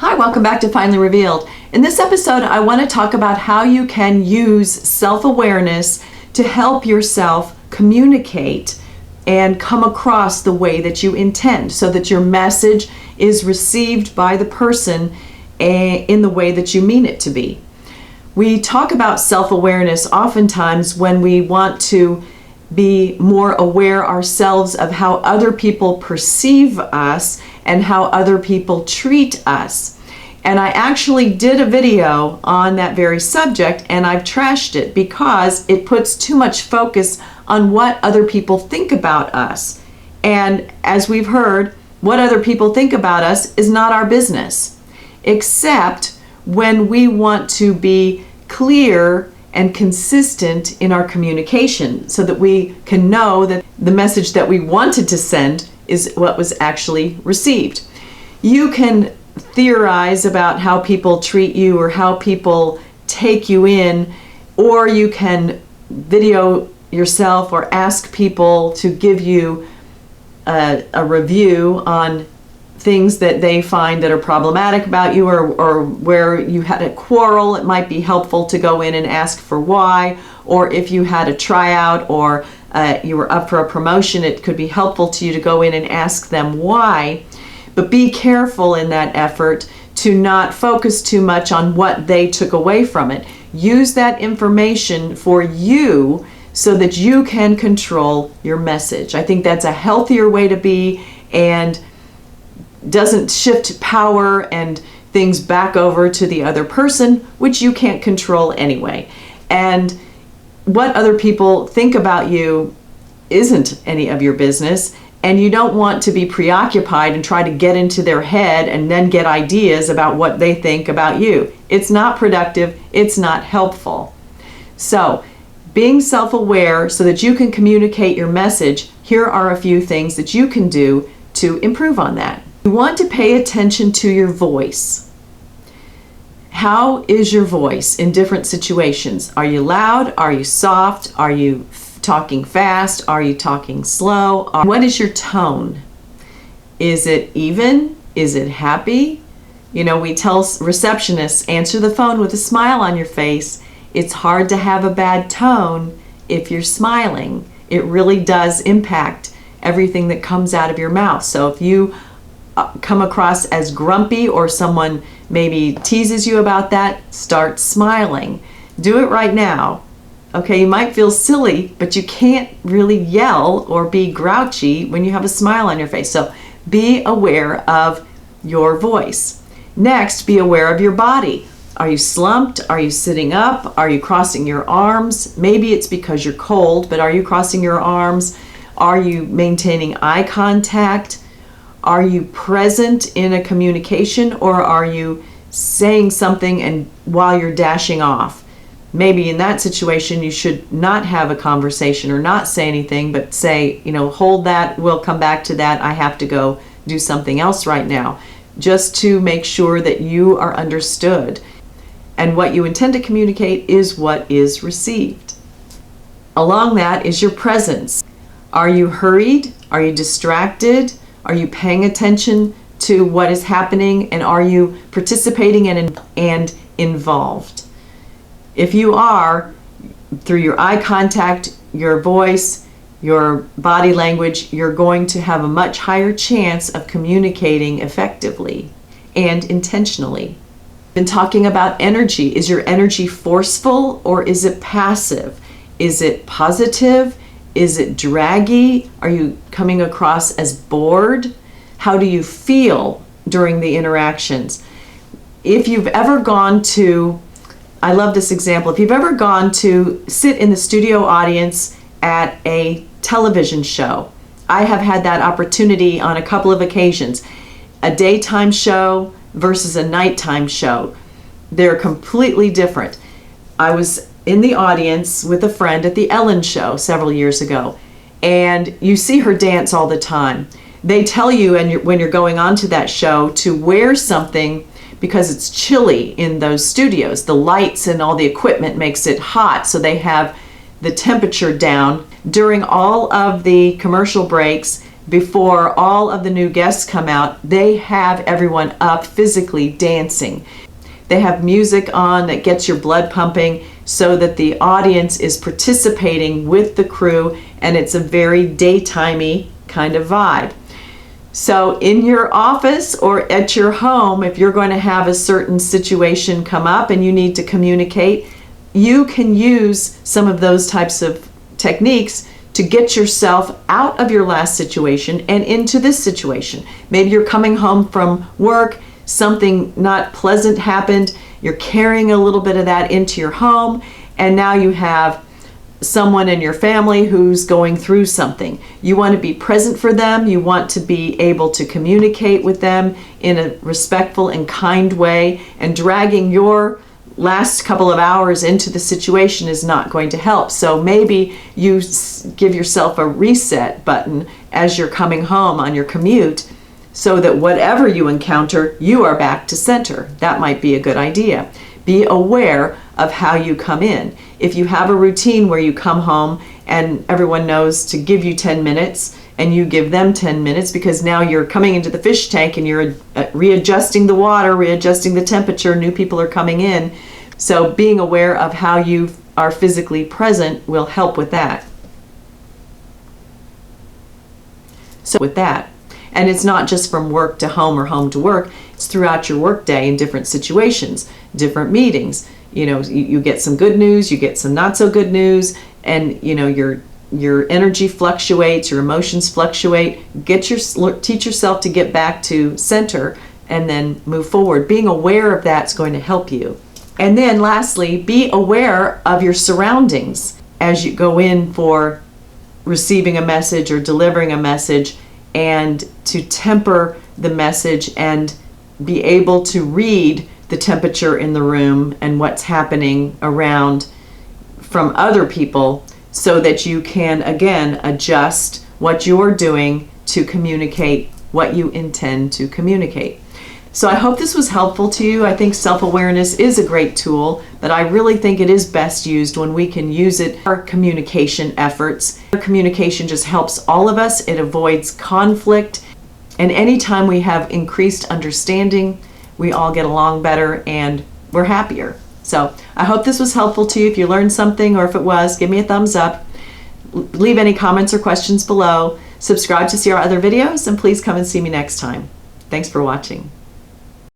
Hi, welcome back to Finally Revealed. In this episode, I want to talk about how you can use self-awareness to help yourself communicate and come across the way that you intend so that your message is received by the person in the way that you mean it to be. We talk about self-awareness oftentimes when we want to be more aware ourselves of how other people perceive us and how other people treat us. And I actually did a video on that very subject, and I've trashed it because it puts too much focus on what other people think about us. And as we've heard, what other people think about us is not our business, except when we want to be clear and consistent in our communication so that we can know that the message that we wanted to send is what was actually received. You can theorize about how people treat you or how people take you in, or you can video yourself or ask people to give you a review on things that they find that are problematic about you, or where you had a quarrel. It might be helpful to go in and ask for why, or if you had a tryout or you were up for a promotion, it could be helpful to you to go in and ask them why. But be careful in that effort to not focus too much on what they took away from it. Use that information for you so that you can control your message. I think that's a healthier way to be and doesn't shift power and things back over to the other person, which you can't control anyway. And what other people think about you isn't any of your business, and you don't want to be preoccupied and try to get into their head and then get ideas about what they think about you. It's not productive, it's not helpful. So, being self-aware so that you can communicate your message, here are a few things that you can do to improve on that. You want to pay attention to your voice. How is your voice in different situations? Are you loud? Are you soft? Are you talking fast? Are you talking slow? What is your tone? Is it even? Is it happy? You know, we tell receptionists, answer the phone with a smile on your face. It's hard to have a bad tone if you're smiling. It really does impact everything that comes out of your mouth. So if you come across as grumpy or someone maybe teases you about that, start smiling. Do it right now. Okay, you might feel silly, but you can't really yell or be grouchy when you have a smile on your face. So be aware of your voice. Next, be aware of your body. Are you slumped? Are you sitting up? Are you crossing your arms? Maybe it's because you're cold, but are you crossing your arms? Are you maintaining eye contact? Are you present in a communication, or are you saying something and while you're dashing off? Maybe in that situation you should not have a conversation or not say anything, but say, hold that, we'll come back to that, I have to go do something else right now, just to make sure that you are understood. And what you intend to communicate is what is received. Along that is your presence. Are you hurried? Are you distracted? Are you paying attention to what is happening, and are you participating and involved? If you are, through your eye contact, your voice, your body language, you're going to have a much higher chance of communicating effectively and intentionally. Been talking about energy. Is your energy forceful or is it passive? Is it positive? Is it draggy? Are you coming across as bored? How do you feel during the interactions? If you've ever gone to, I love this example, if you've ever gone to sit in the studio audience at a television show, I have had that opportunity on a couple of occasions. A daytime show versus a nighttime show. They're completely different. I was in the audience with a friend at the Ellen show several years ago, and you see her dance all the time. They tell you when you're going on to that show to wear something because it's chilly in those studios. The lights and all the equipment makes it hot, so they have the temperature down. During all of the commercial breaks, before all of the new guests come out, they have everyone up physically dancing. They have music on that gets your blood pumping so that the audience is participating with the crew, and it's a very daytimey kind of vibe. So in your office or at your home, if you're going to have a certain situation come up and you need to communicate, you can use some of those types of techniques to get yourself out of your last situation and into this situation. Maybe you're coming home from work, something not pleasant happened, you're carrying a little bit of that into your home, and now you have someone in your family who's going through something. You want to be present for them, you want to be able to communicate with them in a respectful and kind way, and dragging your last couple of hours into the situation is not going to help. So maybe you give yourself a reset button as you're coming home on your commute, so that whatever you encounter, you are back to center. That might be a good idea. Be aware of how you come in. If you have a routine where you come home and everyone knows to give you 10 minutes and you give them 10 minutes, because now you're coming into the fish tank and you're readjusting the water, readjusting the temperature, new people are coming in. So being aware of how you are physically present will help with that. So with that, and it's not just from work to home or home to work, it's throughout your work day in different situations, different meetings. You know, you get some good news, you get some not so good news, and you know, your energy fluctuates, your emotions fluctuate. Teach yourself to get back to center and then move forward. Being aware of that's going to help you. And then lastly, be aware of your surroundings as you go in for receiving a message or delivering a message, and to temper the message and be able to read the temperature in the room and what's happening around from other people, so that you can again adjust what you're doing to communicate what you intend to communicate. So I hope this was helpful to you. I think self-awareness is a great tool, but I really think it is best used when we can use it for our communication efforts. Our communication just helps all of us. It avoids conflict. And anytime we have increased understanding, we all get along better and we're happier. So I hope this was helpful to you. If you learned something, or if it was, give me a thumbs up. Leave any comments or questions below. Subscribe to see our other videos, and please come and see me next time. Thanks for watching.